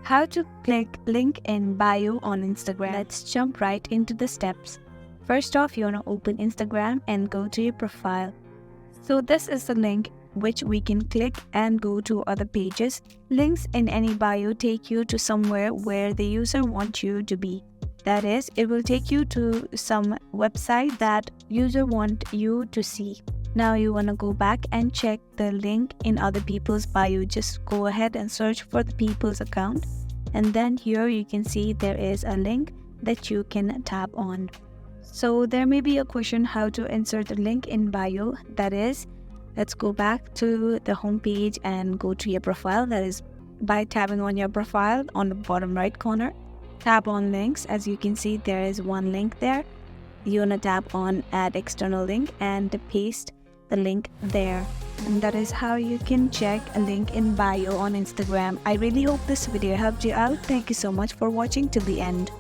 How to click link in bio on Instagram. Let's jump right into the steps. First off, you want to open Instagram and go to your profile. So this is the link which we can click and go to other pages. Links in any bio take you to somewhere where the user wants you to be. That is, it will take you to some website that user want you to see. Now you want to go back and check the link in other people's bio. Just go ahead and search for the people's account, and then here you can see there is a link that you can tap on. So there may be a question how to insert a link in bio. That is, let's go back to the home page and go to your profile. That is by tapping on your profile on the bottom right corner. Tap on links. As you can see, there is one link there. You want to tap on add external link and paste the link there. And that is how you can check a link in bio on Instagram. I really hope this video helped you out. Thank you so much for watching till the end.